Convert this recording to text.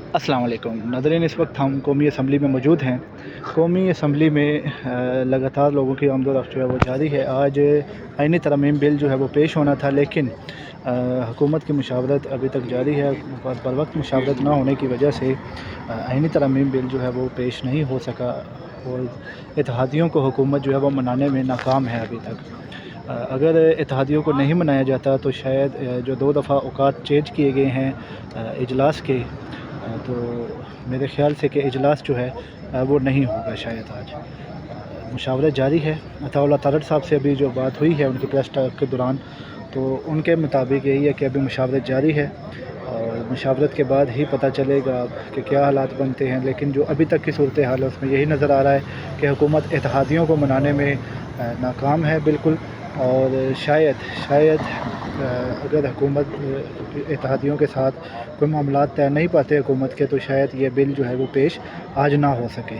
अस्सलाम वालेकुम नाज़रीन, इस वक्त हम कौमी असम्बली में मौजूद हैं। कौमी असम्बली में लगातार लोगों की आमद-ओ-रफ़्त जो है वो जारी है। आज आईनी तरमीम बिल जो है वो पेश होना था, लेकिन हुकूमत की मुशावरत अभी तक जारी है। बर वक्त मुशावरत ना होने की वजह से आईनी तरमीम बिल जो है वो पेश नहीं हो सका और इत्तेहादियों को हुकूमत जो है वो मनाने में नाकाम है अभी तक। अगर इत्तेहादियों को नहीं मनाया जाता तो शायद जो 2 दफ़ा औकात चेंज किए गए हैं इजलास के, तो मेरे ख़्याल से कि इजलास जो है वो नहीं होगा शायद आज। मुशावरत जारी है। अताउल्लाह तारड़ साहब से अभी जो बात हुई है उनकी प्रेस टॉक के दौरान, तो उनके मुताबिक यही है कि अभी मुशावरत जारी है और मुशावरत के बाद ही पता चलेगा कि क्या हालात बनते हैं। लेकिन जो अभी तक की सूरत हाल है उसमें यही नज़र आ रहा है कि हुकूमत इत्तेहादियों को मनाने में नाकाम है बिल्कुल। और शायद अगर हुकूमत इत्तेहादियों के साथ कोई मामलात तय नहीं पाते हुकूमत के, तो शायद ये बिल जो है वो पेश आज ना हो सके।